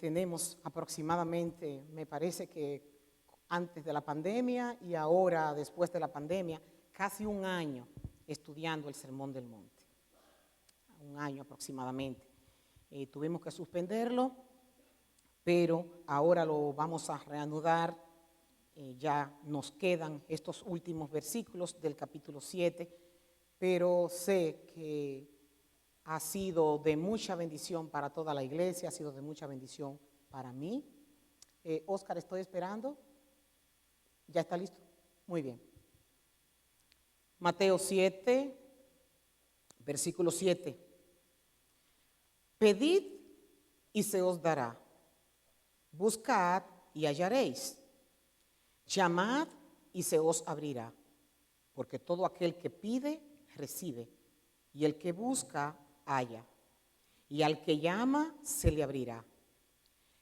Tenemos aproximadamente, me parece que antes de la pandemia y ahora después de la pandemia, casi un año estudiando el Sermón del Monte. Un año aproximadamente. Tuvimos que suspenderlo, pero ahora lo vamos a reanudar. Ya nos quedan estos últimos versículos del capítulo 7, pero sé que ha sido de mucha bendición para toda la iglesia, ha sido de mucha bendición para mí. Oscar, estoy esperando. ¿Ya está listo? Muy bien. Mateo 7, versículo 7. Pedid y se os dará. Buscad y hallaréis. Llamad y se os abrirá. Porque todo aquel que pide, recibe. Y el que busca, halla. Y al que llama, se le abrirá.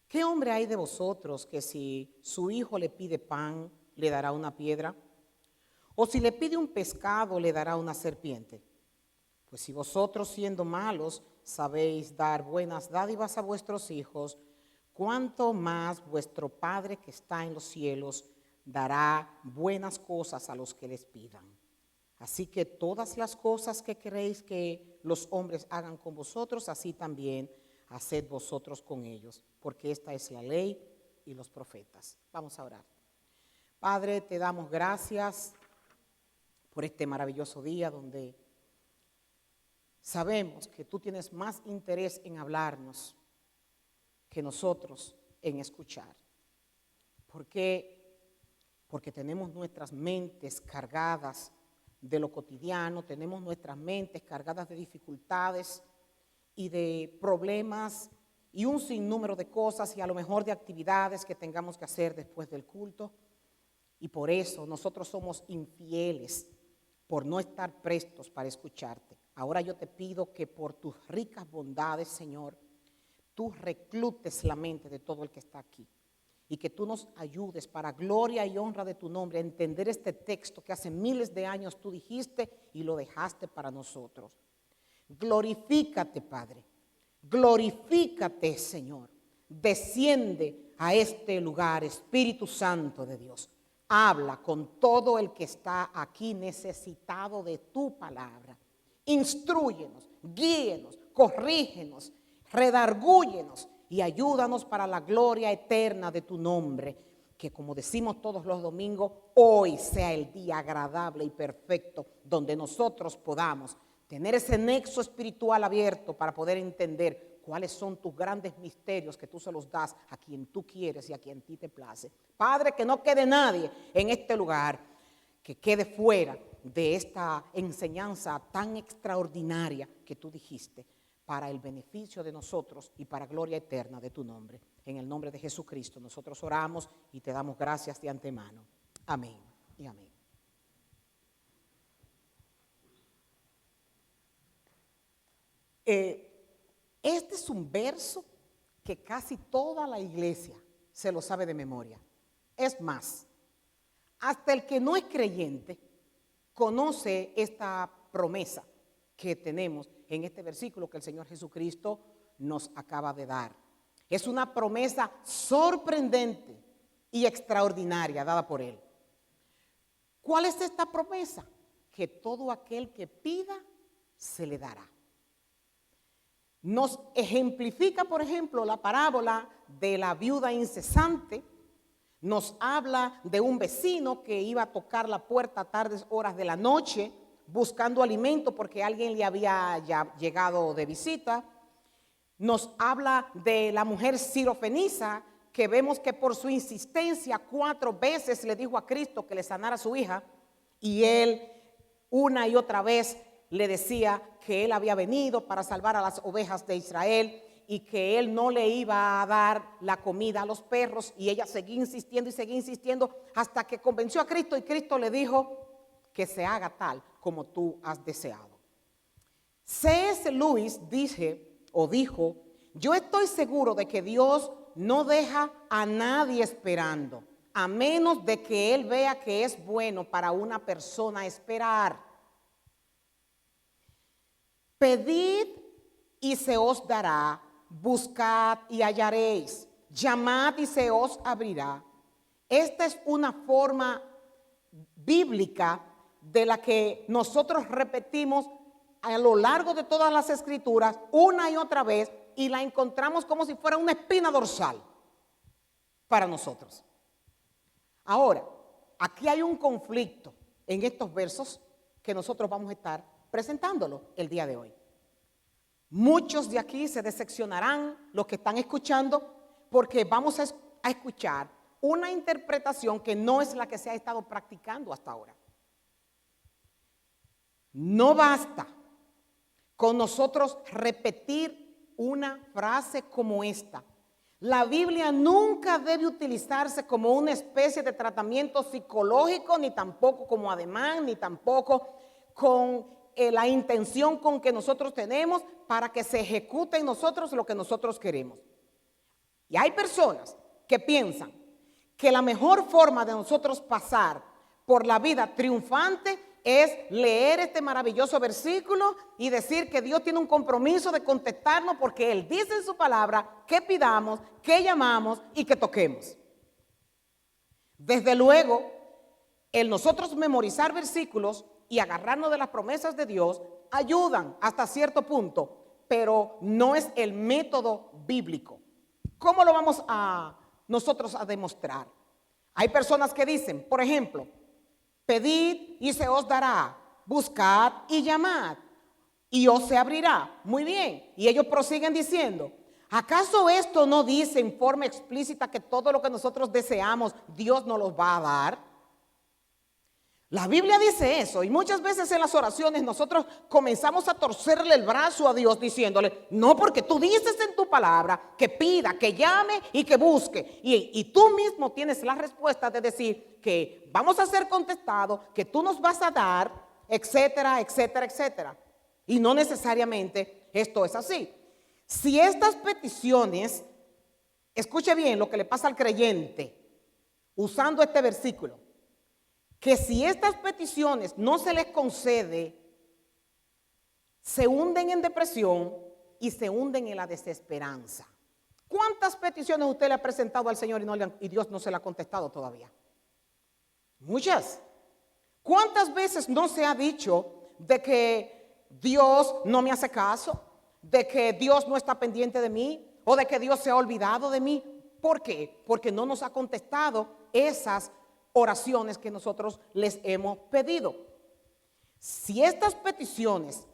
¿Qué hombre hay de vosotros que si su hijo le pide pan, le dará una piedra? ¿O si le pide un pescado, le dará una serpiente? Pues si vosotros, siendo malos, sabéis dar buenas dádivas a vuestros hijos, cuánto más vuestro Padre que está en los cielos dará buenas cosas a los que les pidan. Así que todas las cosas que queréis que los hombres hagan con vosotros, así también haced vosotros con ellos, porque esta es la ley y los profetas. Vamos a orar. Padre, te damos gracias por este maravilloso día donde sabemos que tú tienes más interés en hablarnos que nosotros en escuchar. ¿Por qué? Porque tenemos nuestras mentes cargadas de lo cotidiano, tenemos nuestras mentes cargadas de dificultades y de problemas y un sinnúmero de cosas y a lo mejor de actividades que tengamos que hacer después del culto. Y por eso nosotros somos infieles por no estar prestos para escucharte. Ahora yo te pido que por tus ricas bondades, Señor, tú reclutes la mente de todo el que está aquí. Y que tú nos ayudes para gloria y honra de tu nombre a entender este texto que hace miles de años tú dijiste y lo dejaste para nosotros. Glorifícate, Padre. Glorifícate, Señor. Desciende a este lugar, Espíritu Santo de Dios. Habla con todo el que está aquí necesitado de tu palabra. Instrúyenos, guíenos, corrígenos, redargúyenos y ayúdanos para la gloria eterna de tu nombre. Que como decimos todos los domingos, hoy sea el día agradable y perfecto donde nosotros podamos tener ese nexo espiritual abierto para poder entender cuáles son tus grandes misterios que tú se los das a quien tú quieres y a quien a ti te place. Padre, que no quede nadie en este lugar que quede fuera de esta enseñanza tan extraordinaria que tú dijiste para el beneficio de nosotros y para gloria eterna de tu nombre. En el nombre de Jesucristo nosotros oramos y te damos gracias de antemano. Amén y amén. Este es un verso que casi toda la iglesia se lo sabe de memoria. Es más, hasta el que no es creyente conoce esta promesa que tenemos en este versículo que el Señor Jesucristo nos acaba de dar. Es una promesa sorprendente y extraordinaria dada por Él. ¿Cuál es esta promesa? Que todo aquel que pida se le dará. Nos ejemplifica, por ejemplo, la parábola de la viuda incesante. Nos habla de un vecino que iba a tocar la puerta a tardes horas de la noche buscando alimento porque alguien le había ya llegado de visita. Nos habla de la mujer sirofenisa que vemos que por su insistencia 4 veces le dijo a Cristo que le sanara a su hija y él una y otra vez le decía que él había venido para salvar a las ovejas de Israel y que él no le iba a dar la comida a los perros, y ella seguía insistiendo seguía hasta que convenció a Cristo y Cristo le dijo que se haga tal como tú has deseado. C.S. Lewis dijo, yo estoy seguro de que Dios no deja a nadie esperando, a menos de que Él vea que es bueno para una persona esperar. Pedid y se os dará, buscad y hallaréis, llamad y se os abrirá. Esta es una forma bíblica de la que nosotros repetimos a lo largo de todas las escrituras una y otra vez, y la encontramos como si fuera una espina dorsal para nosotros. Ahora, aquí hay un conflicto en estos versos que nosotros vamos a estar presentándolo el día de hoy. Muchos de aquí se decepcionarán, los que están escuchando, porque vamos a escuchar una interpretación que no es la que se ha estado practicando hasta ahora. No basta con nosotros repetir una frase como esta. La Biblia nunca debe utilizarse como una especie de tratamiento psicológico, ni tampoco como ademán, ni tampoco con la intención con que nosotros tenemos para que se ejecute en nosotros lo que nosotros queremos. Y hay personas que piensan que la mejor forma de nosotros pasar por la vida triunfante es leer este maravilloso versículo y decir que Dios tiene un compromiso de contestarnos porque Él dice en su palabra que pidamos, que llamamos y que toquemos. Desde luego, el nosotros memorizar versículos y agarrarnos de las promesas de Dios ayudan hasta cierto punto, pero no es el método bíblico. ¿Cómo lo vamos a nosotros a demostrar? Hay personas que dicen, por ejemplo, pedid y se os dará, buscad y llamad y os se abrirá. Muy bien, y ellos prosiguen diciendo, ¿acaso esto no dice en forma explícita que todo lo que nosotros deseamos Dios nos los va a dar? La Biblia dice eso, y muchas veces en las oraciones nosotros comenzamos a torcerle el brazo a Dios diciéndole, no, porque tú dices en tu palabra que pida, que llame y que busque, y tú mismo tienes la respuesta de decir que vamos a ser contestados, que tú nos vas a dar, etcétera, etcétera, etcétera. Y no necesariamente esto es así. Si estas peticiones, escuche bien lo que le pasa al creyente usando este versículo, que si estas peticiones no se les concede, se hunden en depresión y se hunden en la desesperanza. ¿Cuántas peticiones usted le ha presentado al Señor y Dios no se la ha contestado todavía? Muchas. ¿Cuántas veces no se ha dicho de que Dios no me hace caso, de que Dios no está pendiente de mí o de que Dios se ha olvidado de mí? ¿Por qué? Porque no nos ha contestado esas oraciones que nosotros les hemos pedido. Si estas peticiones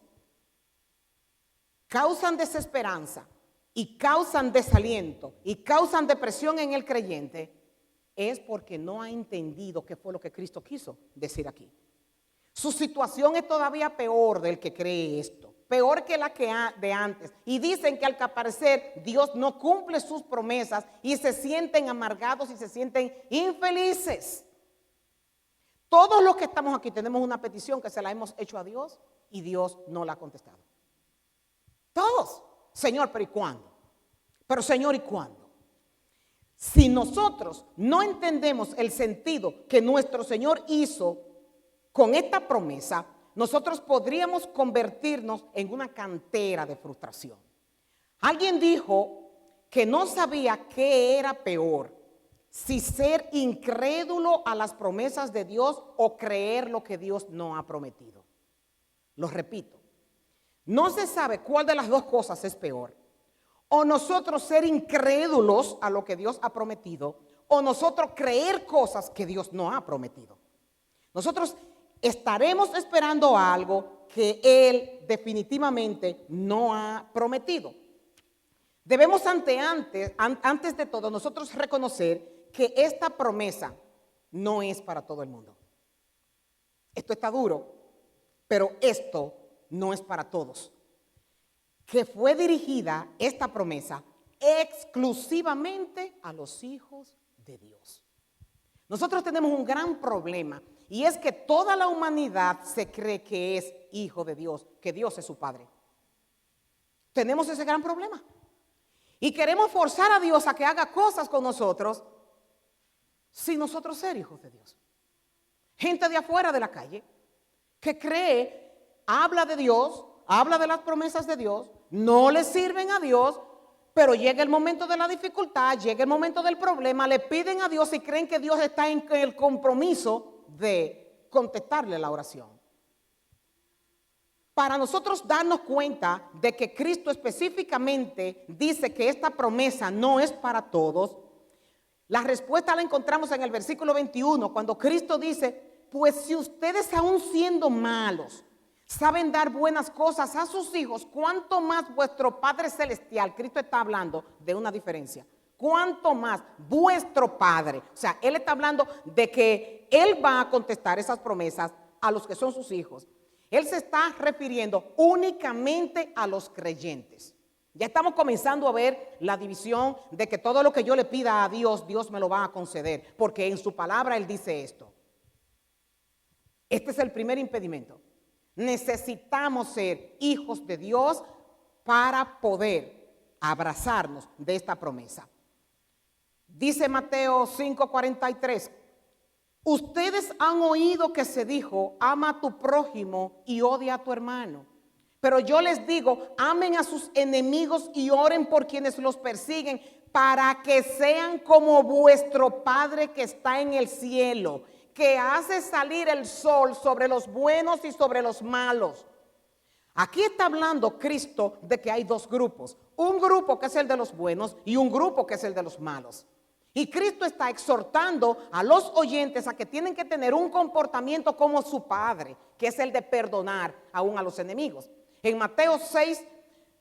causan desesperanza y causan desaliento y causan depresión en el creyente, es porque no ha entendido qué fue lo que Cristo quiso decir aquí. Su situación es todavía peor del que cree esto, peor que la que de antes. Y dicen que al parecer Dios no cumple sus promesas y se sienten amargados y se sienten infelices. Todos los que estamos aquí tenemos una petición que se la hemos hecho a Dios y Dios no la ha contestado. Todos. Señor, pero ¿y cuándo? Pero Señor, ¿y cuándo? Si nosotros no entendemos el sentido que nuestro Señor hizo con esta promesa, nosotros podríamos convertirnos en una cantera de frustración. Alguien dijo que no sabía qué era peor, si ser incrédulo a las promesas de Dios o creer lo que Dios no ha prometido. Lo repito, no se sabe cuál de las dos cosas es peor. O nosotros ser incrédulos a lo que Dios ha prometido, o nosotros creer cosas que Dios no ha prometido. Nosotros estaremos esperando algo que Él definitivamente no ha prometido. Debemos antes de todo nosotros reconocer que esta promesa no es para todo el mundo. Esto está duro, pero esto no es para todos. Que fue dirigida esta promesa exclusivamente a los hijos de Dios. Nosotros tenemos un gran problema y es que toda la humanidad se cree que es hijo de Dios, que Dios es su padre. Tenemos ese gran problema. Y queremos forzar a Dios a que haga cosas con nosotros sin nosotros ser hijos de Dios. Gente de afuera de la calle que cree, habla de Dios, habla de las promesas de Dios, no le sirven a Dios, pero llega el momento de la dificultad, llega el momento del problema, le piden a Dios y creen que Dios está en el compromiso de contestarle la oración. Para nosotros darnos cuenta de que Cristo específicamente dice que esta promesa no es para todos, la respuesta la encontramos en el versículo 21, cuando Cristo dice, pues si ustedes aún siendo malos, saben dar buenas cosas a sus hijos, cuánto más vuestro Padre Celestial, Cristo está hablando de una diferencia, cuánto más vuestro Padre, o sea, Él está hablando de que Él va a contestar esas promesas a los que son sus hijos. Él se está refiriendo únicamente a los creyentes. Ya estamos comenzando a ver la división de que todo lo que yo le pida a Dios, Dios me lo va a conceder, porque en su palabra Él dice esto. Este es el primer impedimento. Necesitamos ser hijos de Dios para poder abrazarnos de esta promesa. Dice Mateo 5:43, ustedes han oído que se dijo, ama a tu prójimo y odia a tu hermano. Pero yo les digo, amen a sus enemigos y oren por quienes los persiguen, para que sean como vuestro Padre que está en el cielo, que hace salir el sol sobre los buenos y sobre los malos. Aquí está hablando Cristo de que hay dos grupos, un grupo que es el de los buenos y un grupo que es el de los malos. Y Cristo está exhortando a los oyentes a que tienen que tener un comportamiento como su Padre, que es el de perdonar aún a los enemigos. En Mateo 6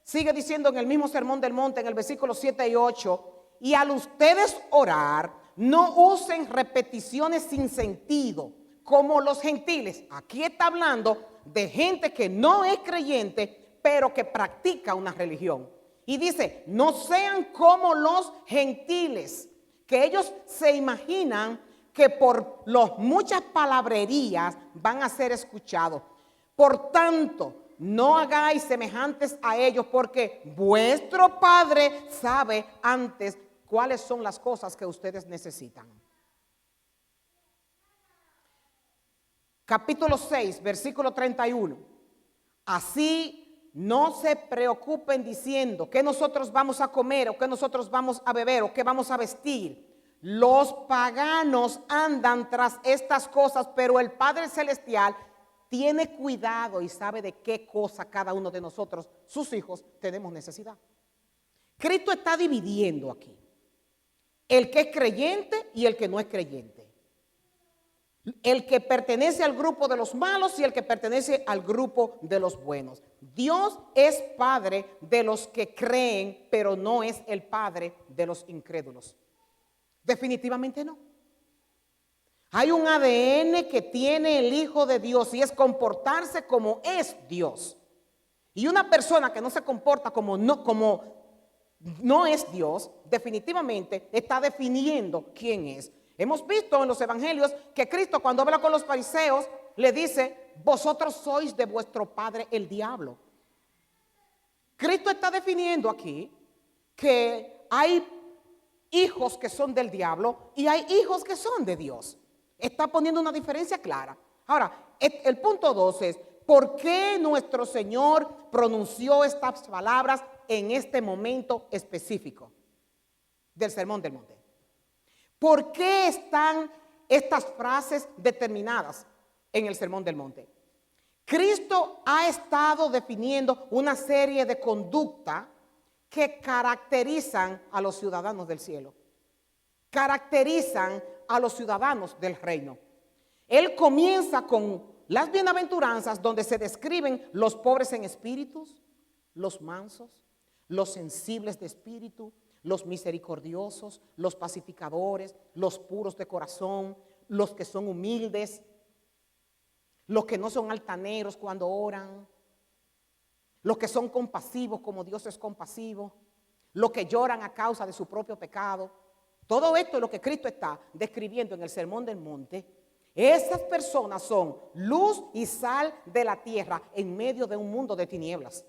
sigue diciendo en el mismo Sermón del Monte, en el versículo 7 y 8, y al ustedes orar, no usen repeticiones sin sentido, como los gentiles. Aquí está hablando de gente que no es creyente, pero que practica una religión. Y dice, no sean como los gentiles, que ellos se imaginan que por las muchas palabrerías van a ser escuchados. Por tanto, no hagáis semejantes a ellos, porque vuestro Padre sabe antes cuáles son las cosas que ustedes necesitan. Capítulo 6, versículo 31. Así no se preocupen diciendo que nosotros vamos a comer o que nosotros vamos a beber o que vamos a vestir. Los paganos andan tras estas cosas, pero el Padre Celestial tiene cuidado y sabe de qué cosa cada uno de nosotros, sus hijos, tenemos necesidad. Cristo está dividiendo aquí el que es creyente y el que no es creyente. El que pertenece al grupo de los malos y el que pertenece al grupo de los buenos. Dios es Padre de los que creen, pero no es el Padre de los incrédulos. Definitivamente no. Hay un ADN que tiene el Hijo de Dios y es comportarse como es Dios. Y una persona que no se comporta como no es Dios, definitivamente está definiendo quién es. Hemos visto en los evangelios que Cristo, cuando habla con los fariseos, le dice, vosotros sois de vuestro padre el diablo. Cristo está definiendo aquí que hay hijos que son del diablo y hay hijos que son de Dios. Está poniendo una diferencia clara. Ahora, el punto 2 es, ¿por qué nuestro Señor pronunció estas palabras en este momento específico del Sermón del Monte? ¿Por qué están estas frases determinadas en el Sermón del Monte? Cristo ha estado definiendo una serie de conductas que caracterizan a los ciudadanos del cielo, caracterizan a los ciudadanos del reino. Él comienza con las bienaventuranzas donde se describen los pobres en espíritus, los mansos, los sensibles de espíritu, los misericordiosos, los pacificadores, los puros de corazón, los que son humildes, los que no son altaneros cuando oran, los que son compasivos como Dios es compasivo, los que lloran a causa de su propio pecado. Todo esto es lo que Cristo está describiendo en el Sermón del Monte. Esas personas son luz y sal de la tierra en medio de un mundo de tinieblas.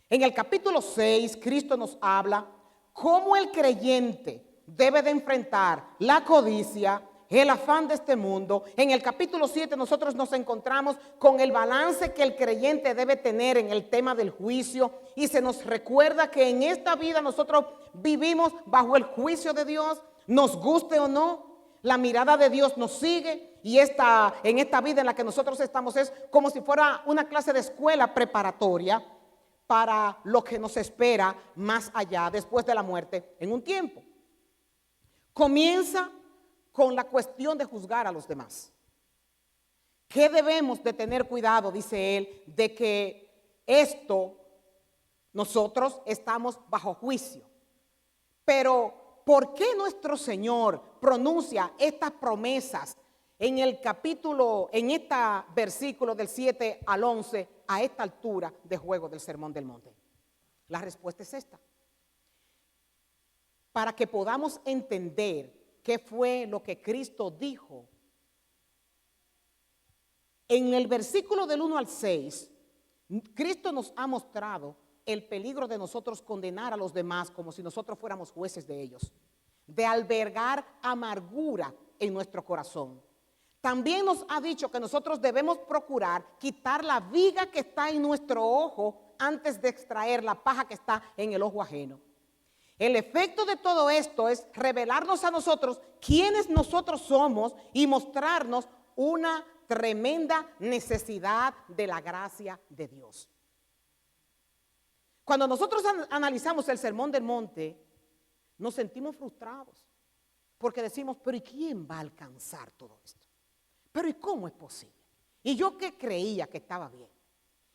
En el capítulo 6, Cristo nos habla cómo el creyente debe de enfrentar la codicia el afán de este mundo. En el capítulo 7 nosotros nos encontramos con el balance que el creyente debe tener en el tema del juicio, y se nos recuerda que en esta vida nosotros vivimos bajo el juicio de Dios, nos guste o no. La mirada de Dios nos sigue, y en esta vida en la que nosotros estamos es como si fuera una clase de escuela preparatoria para lo que nos espera más allá, después de la muerte, en un tiempo. Comienza con la cuestión de juzgar a los demás. ¿Qué debemos de tener cuidado? Dice él, de que nosotros estamos bajo juicio. Pero, ¿por qué nuestro Señor pronuncia estas promesas en este versículo del 7 al 11, a esta altura de juego del Sermón del Monte? La respuesta es esta: para que podamos entender qué fue lo que Cristo dijo. En el versículo del 1 al 6, Cristo nos ha mostrado el peligro de nosotros condenar a los demás como si nosotros fuéramos jueces de ellos, de albergar amargura en nuestro corazón. También nos ha dicho que nosotros debemos procurar quitar la viga que está en nuestro ojo antes de extraer la paja que está en el ojo ajeno. El efecto de todo esto es revelarnos a nosotros quiénes nosotros somos y mostrarnos una tremenda necesidad de la gracia de Dios. Cuando nosotros analizamos el Sermón del Monte, nos sentimos frustrados porque decimos, pero ¿y quién va a alcanzar todo esto? Pero ¿y cómo es posible? Y yo que creía que estaba bien.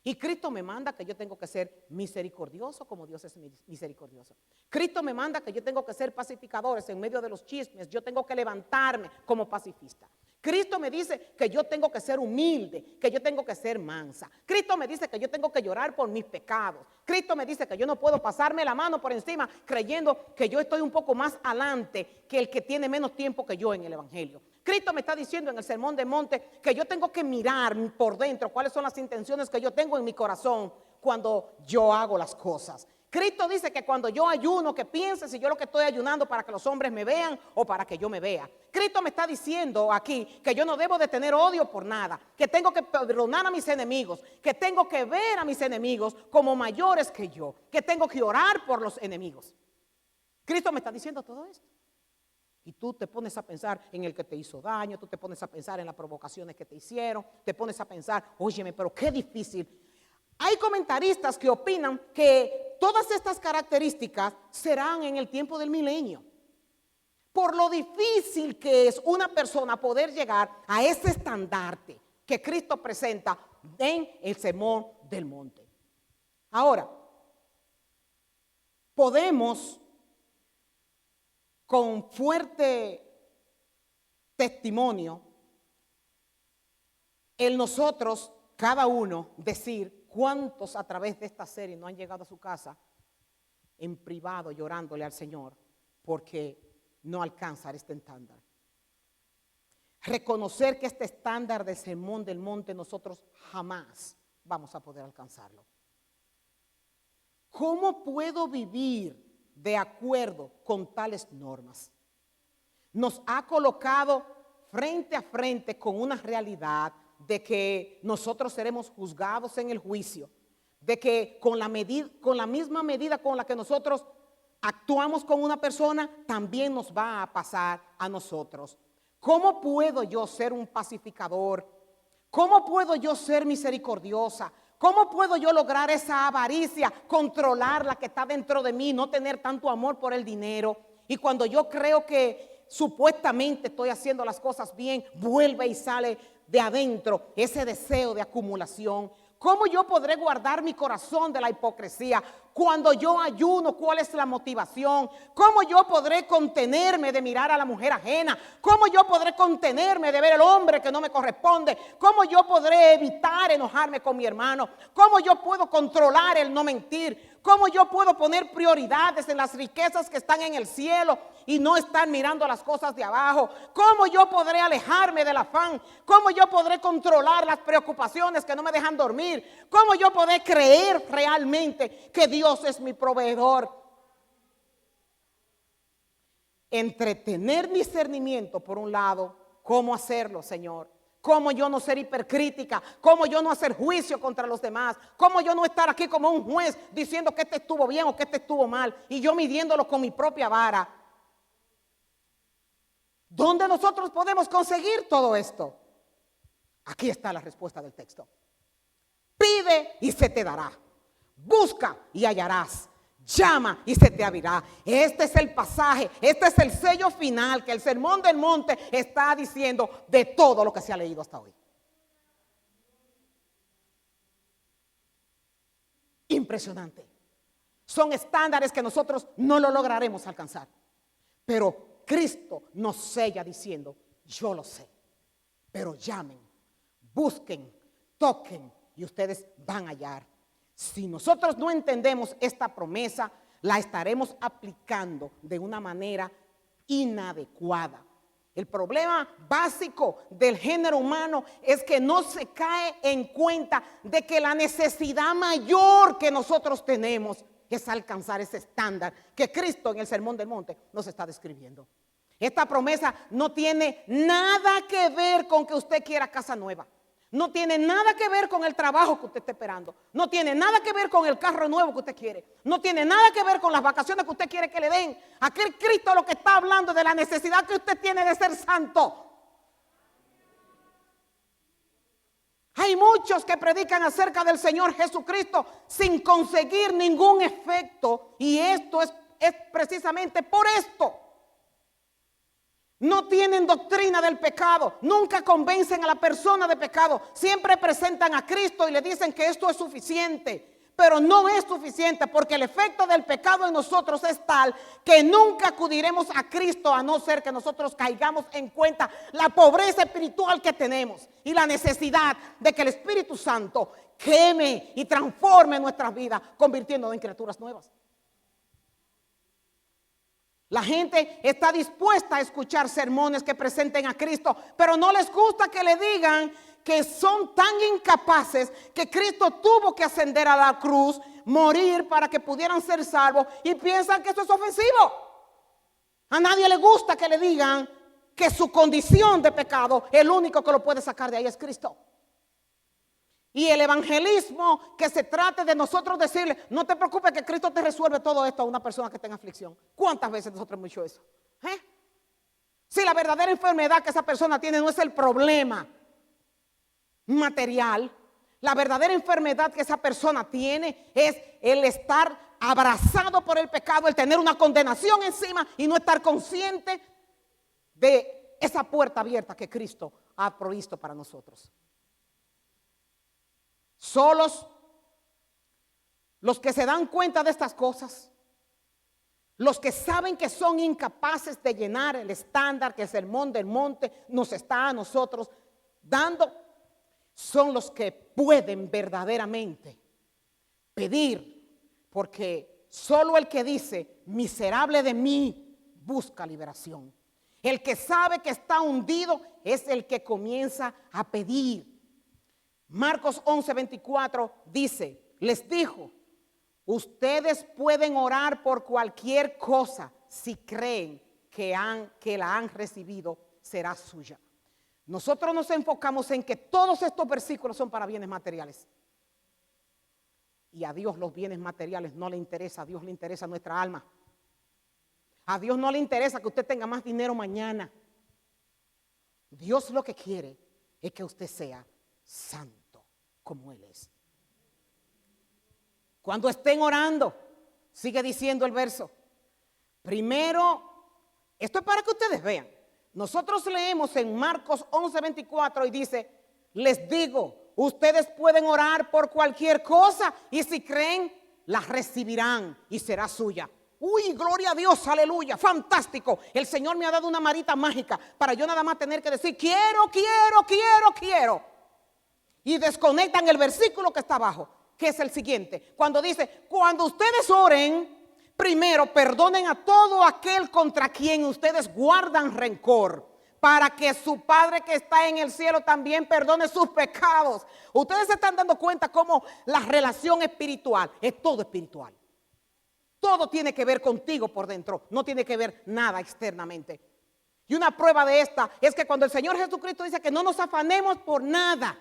Y Cristo me manda que yo tengo que ser misericordioso como Dios es misericordioso. Cristo me manda que yo tengo que ser pacificadores en medio de los chismes. Yo tengo que levantarme como pacifista. Cristo me dice que yo tengo que ser humilde, que yo tengo que ser mansa. Cristo me dice que yo tengo que llorar por mis pecados. Cristo me dice que yo no puedo pasarme la mano por encima creyendo que yo estoy un poco más adelante que el que tiene menos tiempo que yo en el Evangelio. Cristo me está diciendo en el Sermón del Monte que yo tengo que mirar por dentro cuáles son las intenciones que yo tengo en mi corazón cuando yo hago las cosas. Cristo dice que cuando yo ayuno, que piense si yo lo que estoy ayunando para que los hombres me vean o para que yo me vea. Cristo me está diciendo aquí que yo no debo de tener odio por nada, que tengo que perdonar a mis enemigos, que tengo que ver a mis enemigos como mayores que yo, que tengo que orar por los enemigos. Cristo me está diciendo todo esto. Y tú te pones a pensar en el que te hizo daño, tú te pones a pensar en las provocaciones que te hicieron, te pones a pensar, óyeme, pero qué difícil. Hay comentaristas que opinan que todas estas características serán en el tiempo del milenio, por lo difícil que es una persona poder llegar a ese estandarte que Cristo presenta en el Sermón del Monte. Ahora, podemos con fuerte testimonio el nosotros, cada uno, decir cuántos a través de esta serie no han llegado a su casa en privado llorándole al Señor porque no alcanzan este estándar. Reconocer que este estándar de Sermón del Monte nosotros jamás vamos a poder alcanzarlo. ¿Cómo puedo vivir de acuerdo con tales normas? Nos ha colocado frente a frente con una realidad de que nosotros seremos juzgados en el juicio, de que con la misma medida con la que nosotros actuamos con una persona, también nos va a pasar a nosotros. ¿Cómo puedo yo ser un pacificador? ¿Cómo puedo yo ser misericordiosa? ¿Cómo puedo yo lograr esa avaricia, controlar la que está dentro de mí, no tener tanto amor por el dinero? Y cuando yo creo que supuestamente estoy haciendo las cosas bien, vuelve y sale de adentro ese deseo de acumulación. ¿Cómo yo podré guardar mi corazón de la hipocresía? Cuando yo ayuno, ¿cuál es la motivación? ¿Cómo yo podré contenerme de mirar a la mujer ajena? ¿Cómo yo podré contenerme de ver al hombre que no me corresponde? ¿Cómo yo podré evitar enojarme con mi hermano? ¿Cómo yo puedo controlar el no mentir? ¿Cómo yo puedo poner prioridades en las riquezas que están en el cielo y no estar mirando las cosas de abajo? ¿Cómo yo podré alejarme del afán? ¿Cómo yo podré controlar las preocupaciones que no me dejan dormir? ¿Cómo yo podré creer realmente que Dios es mi proveedor? Entre tener discernimiento por un lado cómo hacerlo, Señor. Cómo yo no ser hipercrítica, cómo yo no hacer juicio contra los demás, cómo yo no estar aquí como un juez diciendo que este estuvo bien o que este estuvo mal y yo midiéndolo con mi propia vara. ¿Dónde nosotros podemos conseguir todo esto? Aquí está la respuesta del texto. Pide y se te dará. Busca y hallarás. Llama y se te abrirá. Este es el pasaje, este es el sello final que el Sermón del Monte está diciendo de todo lo que se ha leído hasta hoy. Impresionante. Son estándares que nosotros no lo lograremos alcanzar. Pero Cristo nos sella diciendo, yo lo sé. Pero llamen, busquen, toquen y ustedes van a hallar. Si nosotros no entendemos esta promesa, la estaremos aplicando de una manera inadecuada. El problema básico del género humano es que no se cae en cuenta de que la necesidad mayor que nosotros tenemos es alcanzar ese estándar que Cristo en el Sermón del Monte nos está describiendo. Esta promesa no tiene nada que ver con que usted quiera casa nueva. No tiene nada que ver con el trabajo que usted está esperando. No tiene nada que ver con el carro nuevo que usted quiere. No tiene nada que ver con las vacaciones que usted quiere que le den. Aquel Cristo lo que está hablando es de la necesidad que usted tiene de ser santo. Hay muchos que predican acerca del Señor Jesucristo sin conseguir ningún efecto. Y esto es precisamente por esto. No tienen doctrina del pecado, nunca convencen a la persona de pecado, siempre presentan a Cristo y le dicen que esto es suficiente, pero no es suficiente porque el efecto del pecado en nosotros es tal que nunca acudiremos a Cristo a no ser que nosotros caigamos en cuenta la pobreza espiritual que tenemos y la necesidad de que el Espíritu Santo queme y transforme nuestras vidas convirtiéndonos en criaturas nuevas. La gente está dispuesta a escuchar sermones que presenten a Cristo, pero no les gusta que le digan que son tan incapaces que Cristo tuvo que ascender a la cruz, morir para que pudieran ser salvos y piensan que eso es ofensivo. A nadie le gusta que le digan que su condición de pecado, el único que lo puede sacar de ahí es Cristo. Y el evangelismo que se trate de nosotros decirle, no te preocupes que Cristo te resuelve todo esto a una persona que está en aflicción. ¿Cuántas veces nosotros hemos hecho eso? Si la verdadera enfermedad que esa persona tiene no es el problema material, la verdadera enfermedad que esa persona tiene es el estar abrazado por el pecado, el tener una condenación encima y no estar consciente de esa puerta abierta que Cristo ha provisto para nosotros. Solos los que se dan cuenta de estas cosas, los que saben que son incapaces de llenar el estándar que el Sermón del Monte nos está a nosotros dando, son los que pueden verdaderamente pedir, porque solo el que dice, miserable de mí, busca liberación. El que sabe que está hundido es el que comienza a pedir. Marcos 11:24 dice, les dijo, ustedes pueden orar por cualquier cosa si creen que la han recibido, será suya. Nosotros nos enfocamos en que todos estos versículos son para bienes materiales. Y a Dios los bienes materiales no le interesa, a Dios le interesa nuestra alma. A Dios no le interesa que usted tenga más dinero mañana. Dios lo que quiere es que usted sea santo como Él es. Cuando estén orando, sigue diciendo el verso, primero, esto es para que ustedes vean. Nosotros leemos en Marcos 11:24 y dice, les digo, ustedes pueden orar por cualquier cosa y si creen, la recibirán y será suya. Uy, gloria a Dios, aleluya, fantástico. El Señor me ha dado una varita mágica para yo nada más tener que decir, quiero. Y desconectan el versículo que está abajo, que es el siguiente. Cuando dice, cuando ustedes oren, primero perdonen a todo aquel contra quien ustedes guardan rencor, para que su Padre que está en el cielo también perdone sus pecados. Ustedes se están dando cuenta cómo la relación espiritual es todo espiritual. Todo tiene que ver contigo por dentro, no tiene que ver nada externamente. Y una prueba de esta es que cuando el Señor Jesucristo dice que no nos afanemos por nada,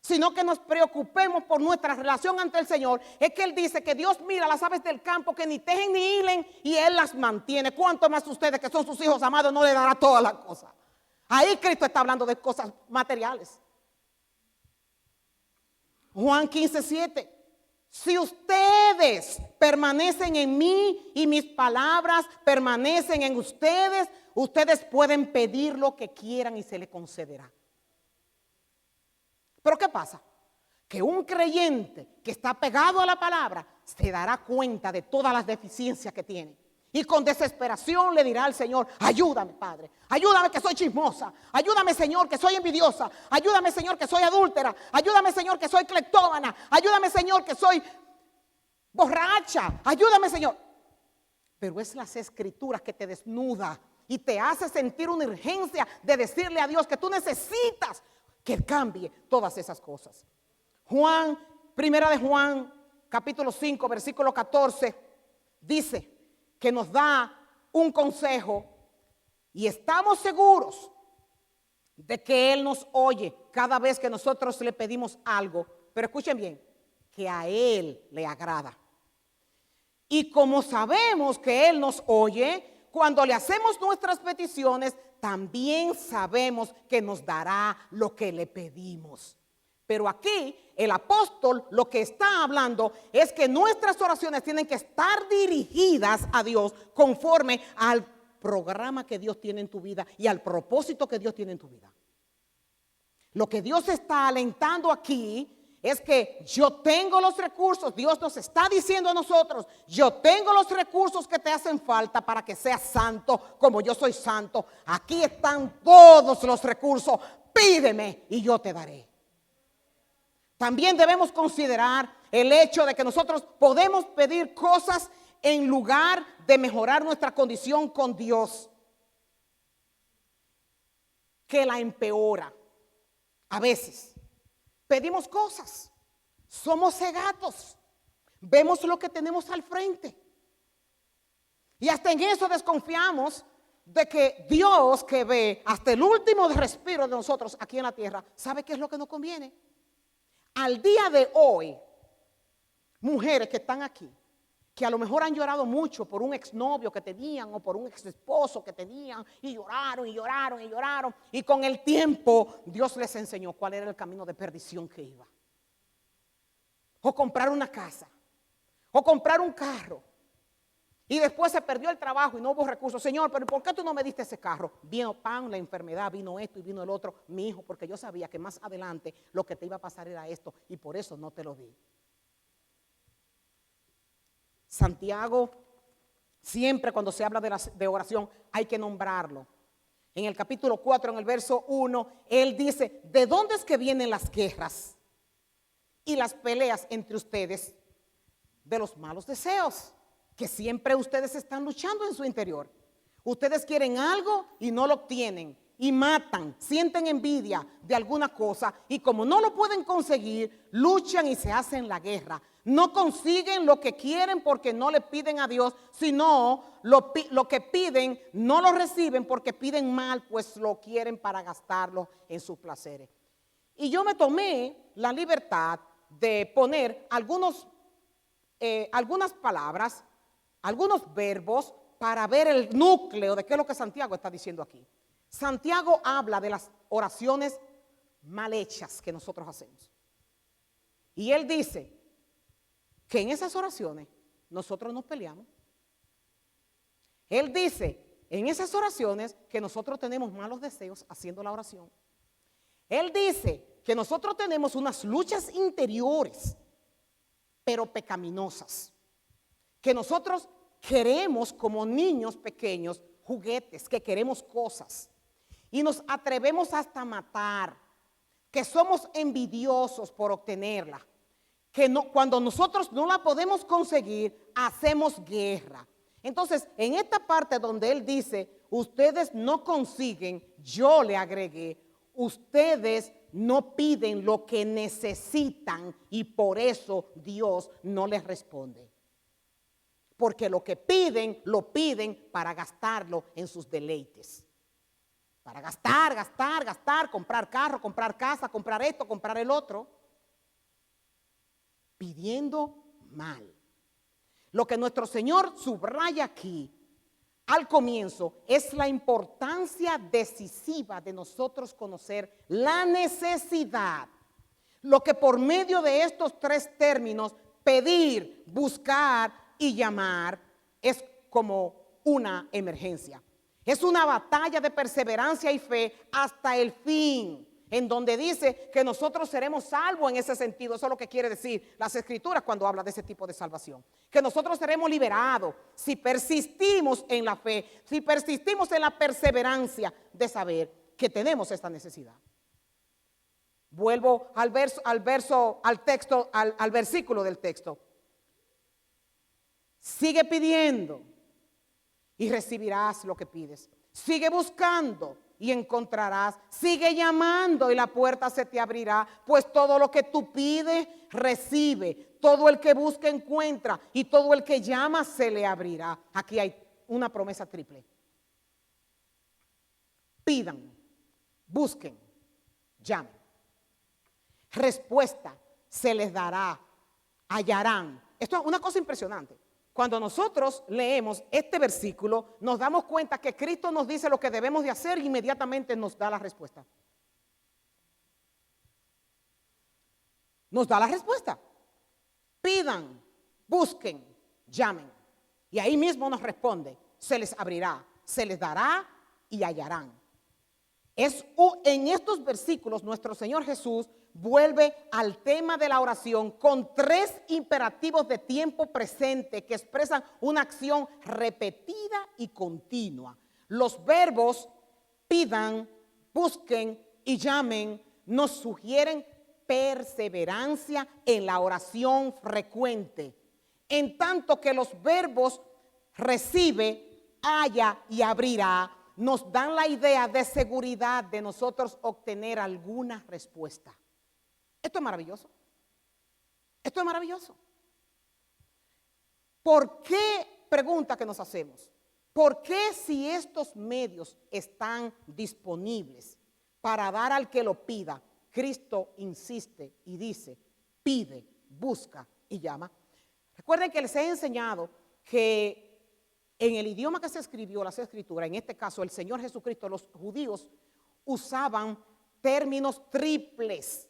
sino que nos preocupemos por nuestra relación ante el Señor, es que Él dice que Dios mira las aves del campo que ni tejen ni hilen y Él las mantiene. ¿Cuánto más ustedes que son sus hijos amados no le dará todas las cosas? Ahí Cristo está hablando de cosas materiales. Juan 15:7. Si ustedes permanecen en mí y mis palabras permanecen en ustedes, ustedes pueden pedir lo que quieran y se les concederá. Pero ¿qué pasa? Que un creyente que está pegado a la palabra se dará cuenta de todas las deficiencias que tiene. Y con desesperación le dirá al Señor: ayúdame, Padre, ayúdame que soy chismosa, ayúdame, Señor, que soy envidiosa, ayúdame, Señor, que soy adúltera, ayúdame, Señor, que soy cleptómana, ayúdame, Señor, que soy borracha, ayúdame, Señor. Pero es las escrituras que te desnuda y te hace sentir una urgencia de decirle a Dios que tú necesitas que cambie todas esas cosas. Primera de Juan, capítulo 5, versículo 14, dice que nos da un consejo y estamos seguros de que Él nos oye cada vez que nosotros le pedimos algo, pero escuchen bien, que a Él le agrada. Y como sabemos que Él nos oye, cuando le hacemos nuestras peticiones, también sabemos que nos dará lo que le pedimos. Pero aquí el apóstol lo que está hablando es que nuestras oraciones tienen que estar dirigidas a Dios conforme al programa que Dios tiene en tu vida y al propósito que Dios tiene en tu vida. Lo que Dios está alentando aquí es que yo tengo los recursos. Dios nos está diciendo a nosotros: yo tengo los recursos que te hacen falta para que seas santo como yo soy santo. Aquí están todos los recursos. Pídeme y yo te daré. También debemos considerar el hecho de que nosotros podemos pedir cosas en lugar de mejorar nuestra condición con Dios, que la empeora. A veces pedimos cosas, somos cegatos, vemos lo que tenemos al frente y hasta en eso desconfiamos de que Dios, que ve hasta el último respiro de nosotros aquí en la tierra, sabe qué es lo que nos conviene. Al día de hoy, mujeres que están aquí, que a lo mejor han llorado mucho por un exnovio que tenían o por un exesposo que tenían, y lloraron y lloraron y lloraron, y con el tiempo Dios les enseñó cuál era el camino de perdición que iba. O comprar una casa, o comprar un carro, y después se perdió el trabajo y no hubo recursos. Señor, pero ¿por qué tú no me diste ese carro? Vino la enfermedad, vino esto y vino el otro. Mi hijo, porque yo sabía que más adelante lo que te iba a pasar era esto y por eso no te lo di. Santiago, siempre cuando se habla de oración hay que nombrarlo. En el capítulo 4, en el verso 1, él dice: ¿de dónde es que vienen las guerras y las peleas entre ustedes? De los malos deseos que siempre ustedes están luchando en su interior. Ustedes quieren algo y no lo obtienen, y matan, sienten envidia de alguna cosa, y como no lo pueden conseguir, luchan y se hacen la guerra. No consiguen lo que quieren porque no le piden a Dios, sino lo que piden no lo reciben porque piden mal, pues lo quieren para gastarlo en sus placeres. Y yo me tomé la libertad de poner algunas palabras, algunos verbos, para ver el núcleo de qué es lo que Santiago está diciendo aquí. Santiago habla de las oraciones mal hechas que nosotros hacemos. Y él dice que en esas oraciones nosotros nos peleamos. Él dice en esas oraciones que nosotros tenemos malos deseos haciendo la oración. Él dice que nosotros tenemos unas luchas interiores, pero pecaminosas. Que nosotros queremos, como niños pequeños, juguetes, que queremos cosas. Y nos atrevemos hasta matar. Que somos envidiosos por obtenerla. Que no, cuando nosotros no la podemos conseguir, hacemos guerra. Entonces, en esta parte donde él dice, ustedes no consiguen, yo le agregué, ustedes no piden lo que necesitan y por eso Dios no les responde. Porque lo que piden, lo piden para gastarlo en sus deleites. para gastar, gastar, gastar, comprar carro, comprar casa, comprar esto, comprar el otro, pidiendo mal. Lo que nuestro Señor subraya aquí al comienzo es la importancia decisiva de nosotros conocer la necesidad. Lo que por medio de estos tres términos, pedir, buscar y llamar, es como una emergencia. Es una batalla de perseverancia y fe hasta el fin, en donde dice que nosotros seremos salvos en ese sentido. Eso es lo que quiere decir las Escrituras cuando habla de ese tipo de salvación. Que nosotros seremos liberados si persistimos en la fe, si persistimos en la perseverancia de saber que tenemos esta necesidad. Vuelvo al versículo del texto. Sigue pidiendo y recibirás lo que pides. Sigue buscando y encontrarás. Sigue llamando y la puerta se te abrirá. Pues todo lo que tú pides, recibe. Todo el que busca, encuentra. Y todo el que llama, se le abrirá. Aquí hay una promesa triple. Pidan, busquen, llamen. Respuesta se les dará, hallarán. Esto es una cosa impresionante. Cuando nosotros leemos este versículo, nos damos cuenta que Cristo nos dice lo que debemos de hacer e inmediatamente nos da la respuesta. Nos da la respuesta. Pidan, busquen, llamen. Y ahí mismo nos responde, se les abrirá, se les dará y hallarán. En estos versículos nuestro Señor Jesús vuelve al tema de la oración con tres imperativos de tiempo presente que expresan una acción repetida y continua. Los verbos pidan, busquen y llamen nos sugieren perseverancia en la oración frecuente, en tanto que los verbos recibe, halla y abrirá nos dan la idea de seguridad de nosotros obtener alguna respuesta. Esto es maravilloso. Esto es maravilloso. ¿Por qué? Pregunta que nos hacemos. ¿Por qué si estos medios están disponibles para dar al que lo pida, Cristo insiste y dice, pide, busca y llama? Recuerden que les he enseñado que en el idioma que se escribió las Escrituras, en este caso el Señor Jesucristo, los judíos usaban términos triples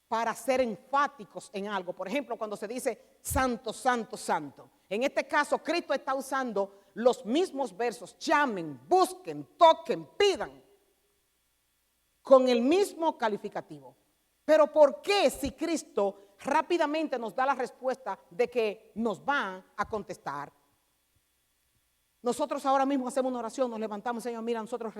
para ser enfáticos en algo. Por ejemplo, cuando se dice santo, santo, santo. En este caso, Cristo está usando los mismos versos, llamen, busquen, toquen, pidan, con el mismo calificativo. Pero ¿por qué si Cristo rápidamente nos da la respuesta de que nos van a contestar? Nosotros ahora mismo hacemos una oración, nos levantamos, Señor, mira, nosotros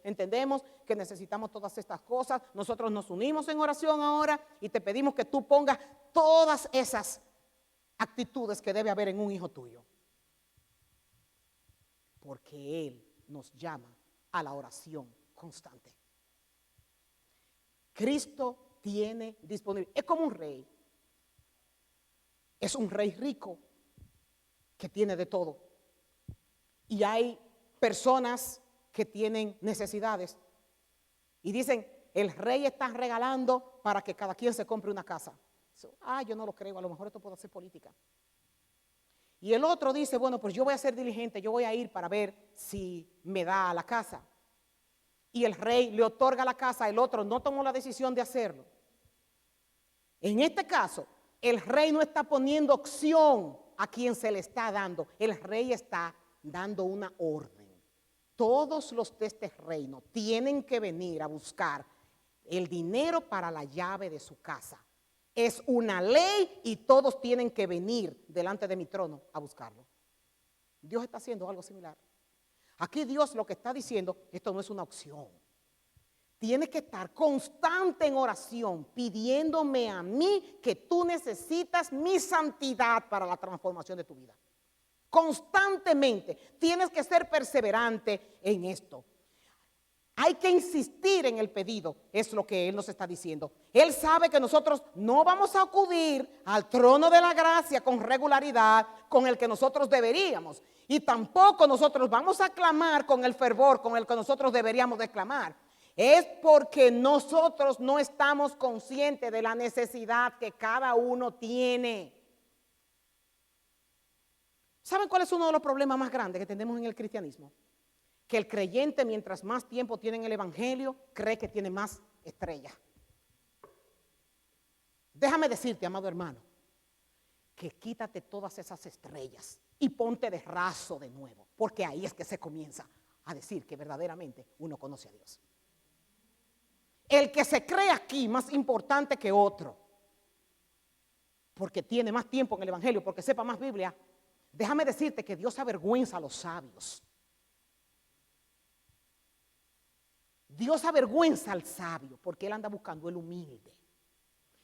entendemos que necesitamos todas estas cosas, nosotros nos unimos en oración ahora y te pedimos que tú pongas todas esas actitudes que debe haber en un hijo tuyo. Porque Él nos llama a la oración constante. Cristo tiene disponible, es como un rey, es un rey rico que tiene de todo. Y hay personas que tienen necesidades y dicen, el rey está regalando para que cada quien se compre una casa. Yo no lo creo, a lo mejor esto puede ser política. Y el otro dice, bueno, pues yo voy a ser diligente, yo voy a ir para ver si me da la casa. Y el rey le otorga la casa, el otro no tomó la decisión de hacerlo. En este caso, el rey no está poniendo opción a quien se le está dando, el rey está dando una orden. Todos los de este reino tienen que venir a buscar el dinero para la llave de su casa. Es una ley y todos tienen que venir delante de mi trono a buscarlo. Dios está haciendo algo similar. Aquí Dios lo que está diciendo, esto no es una opción. Tienes que estar constante en oración, pidiéndome a mí que tú necesitas mi santidad para la transformación de tu vida. Constantemente tienes que ser perseverante en esto. Hay que insistir en el pedido, es lo que Él nos está diciendo. Él sabe que nosotros no vamos a acudir al trono de la gracia con regularidad con el que nosotros deberíamos. Y tampoco nosotros vamos a clamar con el fervor con el que nosotros deberíamos de clamar. Es porque nosotros no estamos conscientes de la necesidad que cada uno tiene. ¿Saben cuál es uno de los problemas más grandes que tenemos en el cristianismo? Que el creyente, mientras más tiempo tiene en el evangelio, cree que tiene más estrellas. Déjame decirte, amado hermano, que quítate todas esas estrellas y ponte de raso de nuevo, porque ahí es que se comienza a decir que verdaderamente uno conoce a Dios. El que se cree aquí más importante que otro, porque tiene más tiempo en el evangelio, porque sepa más Biblia, déjame decirte que Dios avergüenza a los sabios. Dios avergüenza al sabio porque Él anda buscando el humilde.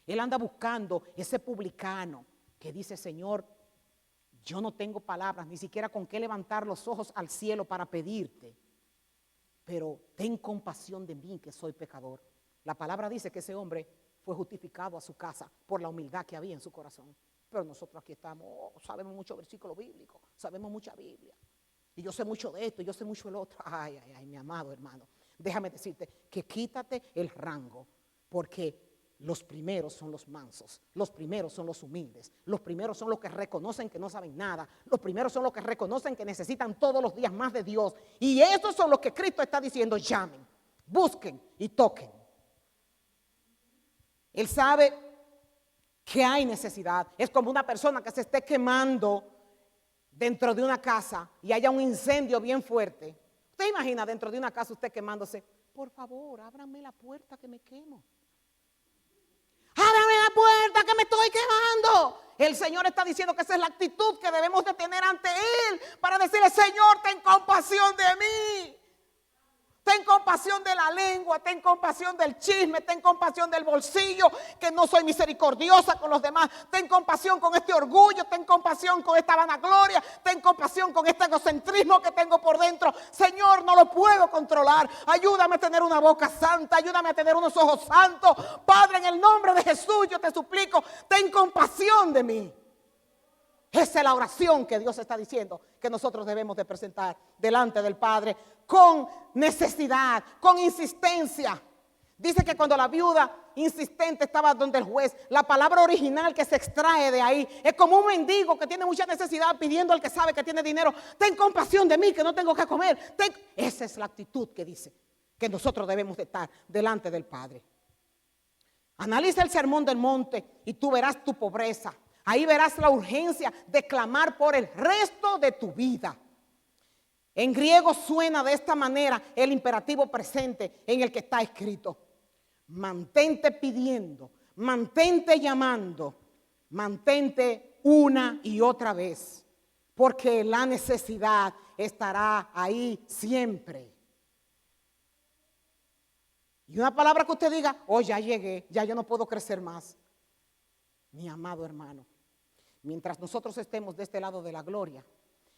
Él anda buscando ese publicano que dice, Señor, yo no tengo palabras, ni siquiera con qué levantar los ojos al cielo para pedirte, pero ten compasión de mí que soy pecador. La palabra dice que ese hombre fue justificado a su casa por la humildad que había en su corazón. Pero nosotros aquí estamos, sabemos mucho versículo bíblico, sabemos mucha Biblia. Y yo sé mucho de esto, y yo sé mucho del otro. Ay, ay, ay, mi amado hermano. Déjame decirte que quítate el rango, porque los primeros son los mansos, los primeros son los humildes, los primeros son los que reconocen que no saben nada, los primeros son los que reconocen que necesitan todos los días más de Dios. Y esos son los que Cristo está diciendo, llamen, busquen y toquen. Él sabe que hay necesidad. Es como una persona que se esté quemando dentro de una casa y haya un incendio bien fuerte. ¿Usted imagina dentro de una casa usted quemándose? Por favor, ábranme la puerta que me quemo. Ábrame la puerta que me estoy quemando. El Señor está diciendo que esa es la actitud que debemos de tener ante Él para decirle, Señor, ten compasión de mí. Ten compasión de la lengua, ten compasión del chisme, ten compasión del bolsillo, que no soy misericordiosa con los demás. Ten compasión con este orgullo, ten compasión con esta vanagloria, ten compasión con este egocentrismo que tengo por dentro. Señor, no lo puedo controlar. Ayúdame a tener una boca santa, ayúdame a tener unos ojos santos. Padre, en el nombre de Jesús yo te suplico, ten compasión de mí. Esa es la oración que Dios está diciendo que nosotros debemos de presentar delante del Padre con necesidad, con insistencia. Dice que cuando la viuda insistente estaba donde el juez, la palabra original que se extrae de ahí es como un mendigo que tiene mucha necesidad pidiendo al que sabe que tiene dinero, ten compasión de mí que no tengo que comer. Esa es la actitud que dice que nosotros debemos de estar delante del Padre. Analiza el sermón del monte y tú verás tu pobreza. Ahí verás la urgencia de clamar por el resto de tu vida. En griego suena de esta manera el imperativo presente en el que está escrito. Mantente pidiendo, mantente llamando, mantente una y otra vez, porque la necesidad estará ahí siempre. Y una palabra que usted diga, oh, ya llegué, ya yo no puedo crecer más. Mi amado hermano, mientras nosotros estemos de este lado de la gloria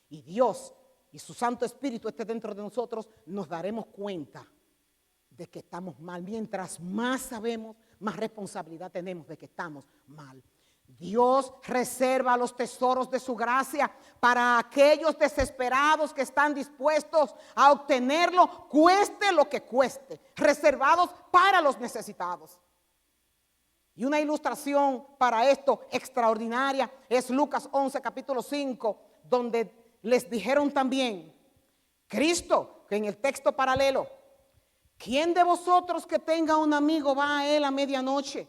y Dios y su Santo Espíritu esté dentro de nosotros, nos daremos cuenta de que estamos mal. Mientras más sabemos, más responsabilidad tenemos de que estamos mal. Dios reserva los tesoros de su gracia para aquellos desesperados que están dispuestos a obtenerlo, cueste lo que cueste, reservados para los necesitados. Y una ilustración para esto extraordinaria es Lucas 11, capítulo 5, donde les dijeron también, Cristo, que en el texto paralelo, ¿quién de vosotros que tenga un amigo va a él a medianoche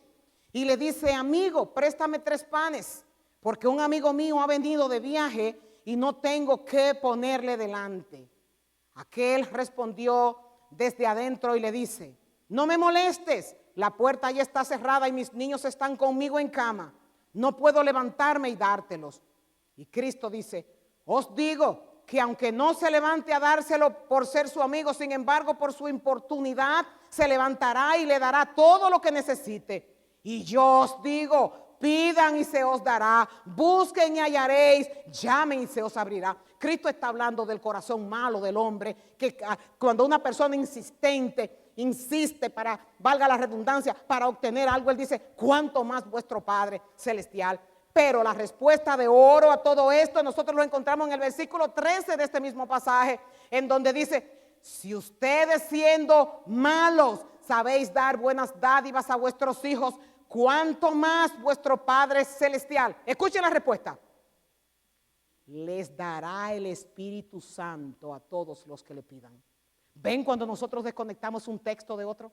y le dice, amigo, préstame 3 panes, porque un amigo mío ha venido de viaje y no tengo qué ponerle delante? Aquel respondió desde adentro y le dice, no me molestes, la puerta ya está cerrada y mis niños están conmigo en cama, no puedo levantarme y dártelos. Y Cristo dice, os digo que aunque no se levante a dárselo por ser su amigo, sin embargo por su importunidad se levantará y le dará todo lo que necesite. Y yo os digo, pidan y se os dará, busquen y hallaréis, llamen y se os abrirá. Cristo está hablando del corazón malo del hombre, que cuando una persona insiste para, valga la redundancia, para obtener algo, él dice, cuánto más vuestro Padre Celestial. Pero la respuesta de oro a todo esto nosotros lo encontramos en el versículo 13 de este mismo pasaje, en donde dice, si ustedes siendo malos sabéis dar buenas dádivas a vuestros hijos, cuánto más vuestro Padre Celestial. Escuchen la respuesta. Les dará el Espíritu Santo a todos los que le pidan. ¿Ven cuando nosotros desconectamos un texto de otro?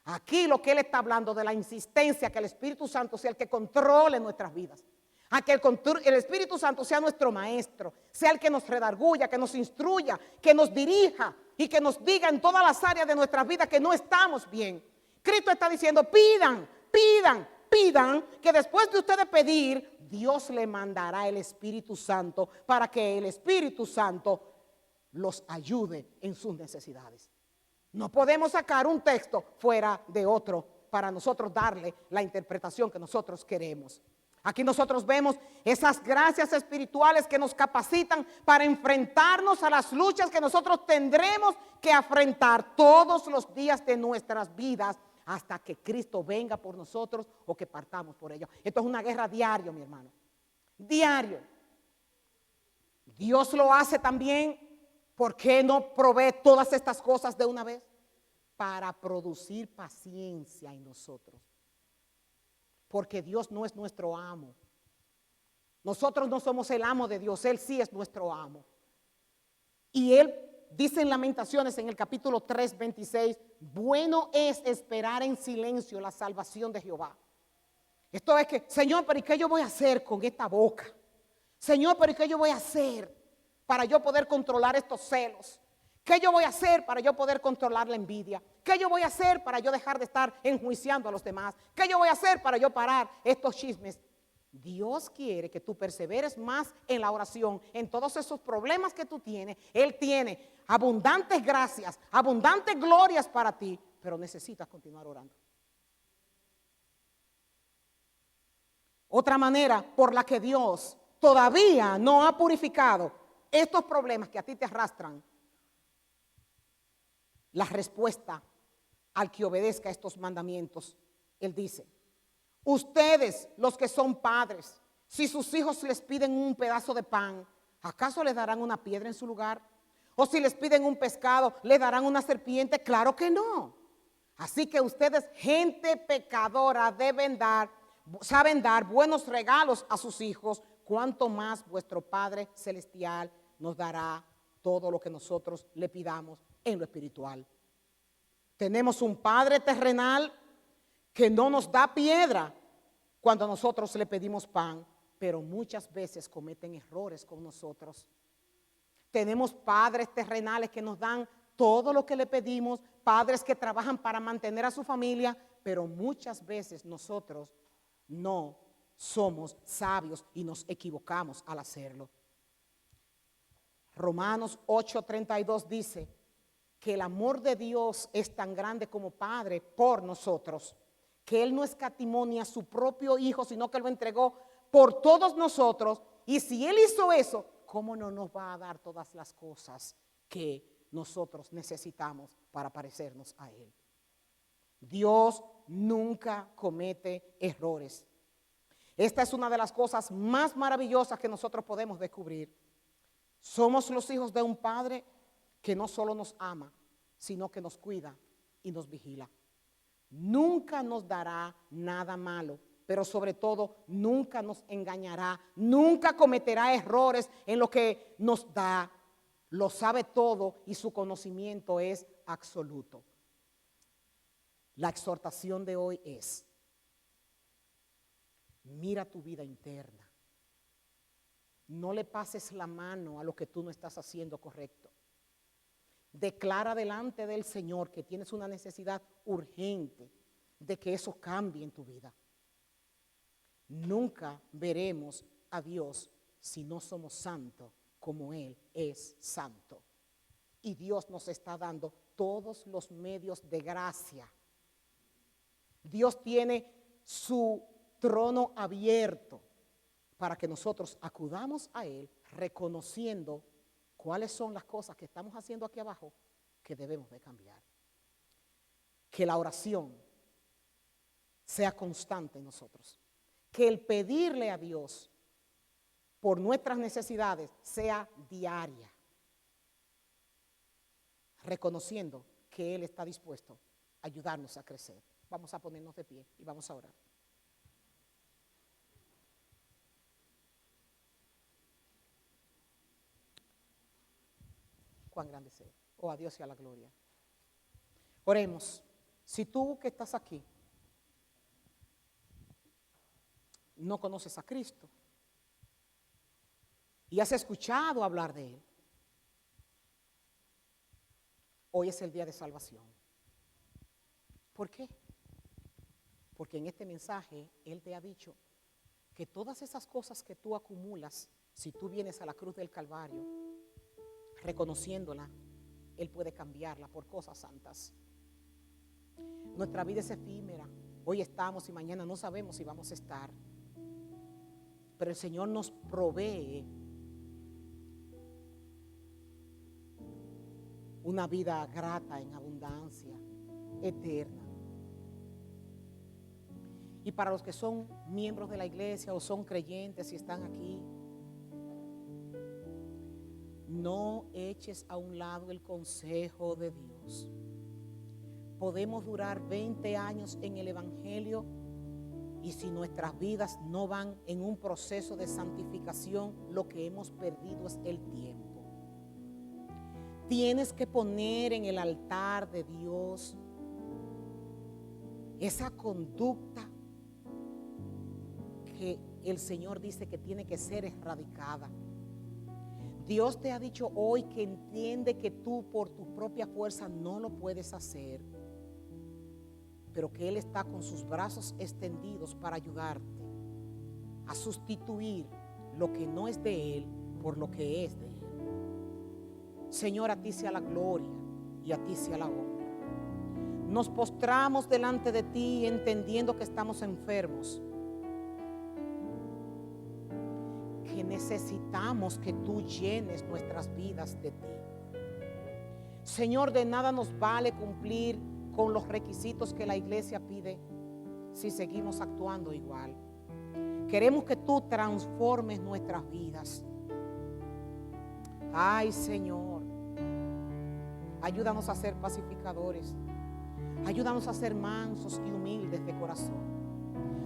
Aquí lo que él está hablando de la insistencia que el Espíritu Santo sea el que controle nuestras vidas. A que el Espíritu Santo sea nuestro maestro, sea el que nos redarguya, que nos instruya, que nos dirija y que nos diga en todas las áreas de nuestras vidas que no estamos bien. Cristo está diciendo, pidan, pidan, pidan, que después de ustedes pedir, Dios le mandará el Espíritu Santo para que el Espíritu Santo los ayude en sus necesidades. No podemos sacar un texto fuera de otro para nosotros darle la interpretación que nosotros queremos. Aquí nosotros vemos esas gracias espirituales que nos capacitan para enfrentarnos a las luchas que nosotros tendremos que afrontar todos los días de nuestras vidas hasta que Cristo venga por nosotros o que partamos por ellos. Esto es una guerra diaria, mi hermano. Diario. Dios lo hace también. ¿Por qué no provee todas estas cosas de una vez? Para producir paciencia en nosotros. Porque Dios no es nuestro amo. Nosotros no somos el amo de Dios, Él sí es nuestro amo. Y Él dice en Lamentaciones en el capítulo 3, 26, bueno es esperar en silencio la salvación de Jehová. Esto es que, Señor, pero ¿y qué yo voy a hacer con esta boca? Señor, pero ¿y qué yo voy a hacer para yo poder controlar estos celos? ¿Qué yo voy a hacer para yo poder controlar la envidia? ¿Qué yo voy a hacer para yo dejar de estar enjuiciando a los demás? ¿Qué yo voy a hacer para yo parar estos chismes? Dios quiere que tú perseveres más en la oración, en todos esos problemas que tú tienes. Él tiene abundantes gracias, abundantes glorias para ti, pero necesitas continuar orando. Otra manera por la que Dios todavía no ha purificado estos problemas que a ti te arrastran, la respuesta al que obedezca estos mandamientos, Él dice, ustedes los que son padres, si sus hijos les piden un pedazo de pan, ¿acaso les darán una piedra en su lugar? ¿O si les piden un pescado, les darán una serpiente? Claro que no. Así que ustedes, gente pecadora, saben dar buenos regalos a sus hijos, cuanto más vuestro Padre Celestial nos dará todo lo que nosotros le pidamos en lo espiritual. Tenemos un Padre terrenal que no nos da piedra cuando nosotros le pedimos pan, pero muchas veces cometen errores con nosotros. Tenemos padres terrenales que nos dan todo lo que le pedimos, padres que trabajan para mantener a su familia, pero muchas veces nosotros no somos sabios y nos equivocamos al hacerlo. Romanos 8:32 dice que el amor de Dios es tan grande como Padre por nosotros, que Él no escatimó ni a su propio Hijo, sino que lo entregó por todos nosotros. Y si Él hizo eso, ¿cómo no nos va a dar todas las cosas que nosotros necesitamos para parecernos a Él? Dios nunca comete errores. Esta es una de las cosas más maravillosas que nosotros podemos descubrir. Somos los hijos de un Padre que no solo nos ama, sino que nos cuida y nos vigila. Nunca nos dará nada malo, pero sobre todo nunca nos engañará, nunca cometerá errores en lo que nos da. Lo sabe todo y su conocimiento es absoluto. La exhortación de hoy es: mira tu vida interna. No le pases la mano a lo que tú no estás haciendo correcto. Declara delante del Señor que tienes una necesidad urgente de que eso cambie en tu vida. Nunca veremos a Dios si no somos santos como Él es santo. Y Dios nos está dando todos los medios de gracia. Dios tiene su trono abierto para que nosotros acudamos a Él reconociendo cuáles son las cosas que estamos haciendo aquí abajo que debemos de cambiar. Que la oración sea constante en nosotros. Que el pedirle a Dios por nuestras necesidades sea diaria. Reconociendo que Él está dispuesto a ayudarnos a crecer. Vamos a ponernos de pie y vamos a orar. Cuán grande sea. Oh, a Dios sea la gloria. Oremos. Si tú que estás aquí no conoces a Cristo y has escuchado hablar de Él, hoy es el día de salvación. ¿Por qué? Porque en este mensaje Él te ha dicho que todas esas cosas que tú acumulas, si tú vienes a la cruz del Calvario, reconociéndola, Él puede cambiarla por cosas santas. Nuestra vida es efímera. Hoy estamos y mañana no sabemos si vamos a estar. Pero el Señor nos provee una vida grata en abundancia, eterna. Y para los que son miembros de la iglesia o son creyentes y están aquí, no eches a un lado el consejo de Dios. Podemos durar 20 años en el Evangelio y si nuestras vidas no van en un proceso de santificación, lo que hemos perdido es el tiempo. Tienes que poner en el altar de Dios esa conducta que el Señor dice que tiene que ser erradicada. Dios te ha dicho hoy que entiende que tú por tu propia fuerza no lo puedes hacer, pero que Él está con sus brazos extendidos para ayudarte a sustituir lo que no es de Él por lo que es de Él. Señor, a ti sea la gloria y a ti sea la honra. Nos postramos delante de ti entendiendo que estamos enfermos, que necesitamos que tú llenes nuestras vidas de ti. Señor, de nada nos vale cumplir con los requisitos que la iglesia pide si seguimos actuando igual. Queremos que tú transformes nuestras vidas. Ay, Señor, ayúdanos a ser pacificadores. Ayúdanos a ser mansos y humildes de corazón.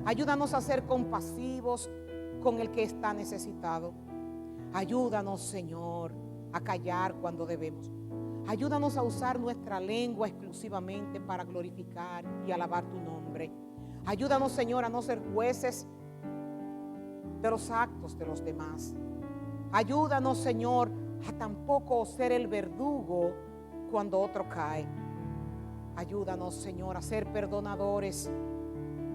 Ayúdanos a ser compasivos con el que está necesitado. Ayúdanos, Señor, a callar cuando debemos. Ayúdanos a usar nuestra lengua exclusivamente para glorificar y alabar tu nombre. Ayúdanos, Señor, a no ser jueces de los actos de los demás. Ayúdanos, Señor, a tampoco ser el verdugo cuando otro cae. Ayúdanos, Señor, a ser perdonadores.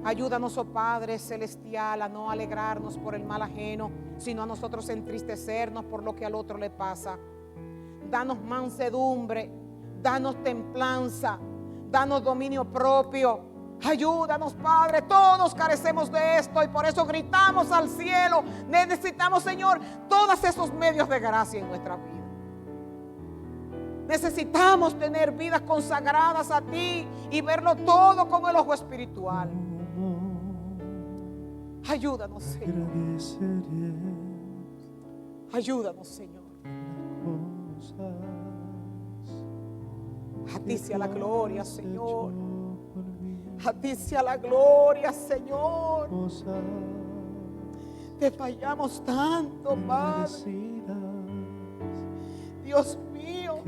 Ayúdanos, oh Padre Celestial, a no alegrarnos por el mal ajeno, sino a nosotros entristecernos por lo que al otro le pasa. Danos mansedumbre, danos templanza, danos dominio propio. Ayúdanos, Padre, todos carecemos de esto y por eso gritamos al cielo. Necesitamos, Señor, todos esos medios de gracia en nuestra vida. Necesitamos tener vidas consagradas a ti y verlo todo con el ojo espiritual. Ayúdanos, Señor. Ayúdanos, Señor. A ti sea la gloria, Señor. A ti sea la gloria, Señor. Te fallamos tanto, Padre. Dios mío.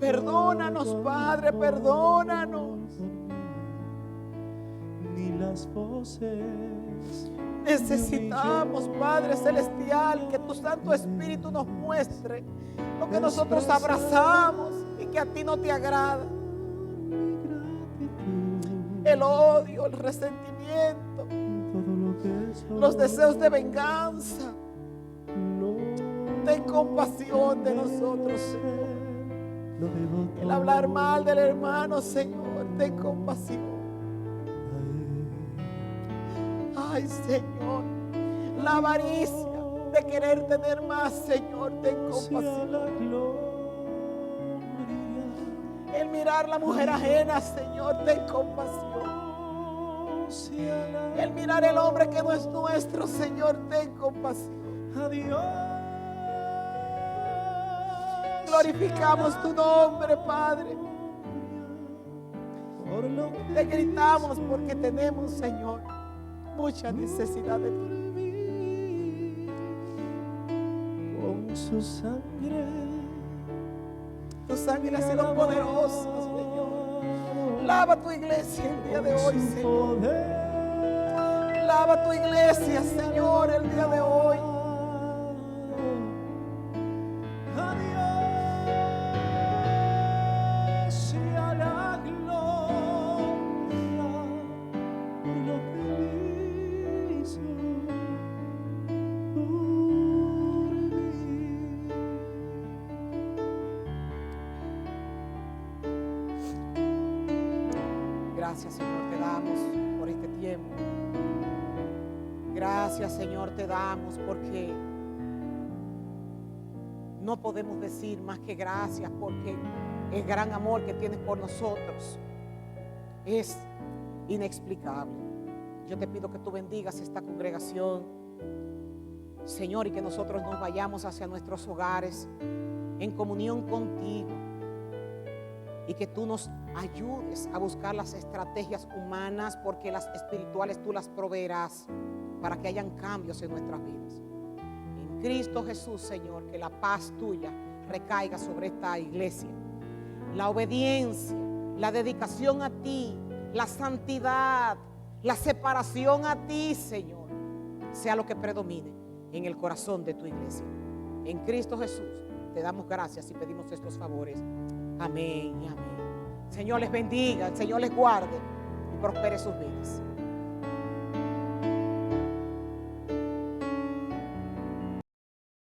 Perdónanos, Padre, perdónanos. Ni las voces. Necesitamos, Padre Celestial, que tu Santo Espíritu nos muestre lo que nosotros abrazamos y que a ti no te agrada. El odio, el resentimiento, los deseos de venganza. Ten compasión de nosotros, Señor. El hablar mal del hermano, Señor, ten compasión. Ay, Señor, la avaricia de querer tener más, Señor, ten compasión. la gloria. El mirar la mujer ajena, Señor, ten compasión. El mirar el hombre que no es nuestro, Señor, ten compasión. Adiós. Glorificamos tu nombre, Padre. Por lo Te gritamos porque tenemos, Señor, mucha necesidad de ti. con su sangre. Tu sangre ha sido poderosa, Señor. Lava tu iglesia el día de hoy, Señor. Lava tu iglesia, Señor, el día de hoy. Adiós y a la gloria por lo que hizo por mí. Gracias, Señor, te damos por este tiempo. Gracias, Señor, te damos porque no podemos decir más que gracias, porque el gran amor que tienes por nosotros es inexplicable. Yo te pido que tú bendigas esta congregación, Señor, y que nosotros nos vayamos hacia nuestros hogares en comunión contigo, y que tú nos ayudes a buscar las estrategias humanas, porque las espirituales tú las proveerás para que hayan cambios en nuestras vidas. En Cristo Jesús, Señor, que la paz tuya recaiga sobre esta iglesia. La obediencia, la dedicación a ti, la santidad, la separación a ti, Señor, sea lo que predomine en el corazón de tu iglesia. En Cristo Jesús te damos gracias y pedimos estos favores. Amén y amén. Señor les bendiga, el Señor les guarde y prospere sus vidas.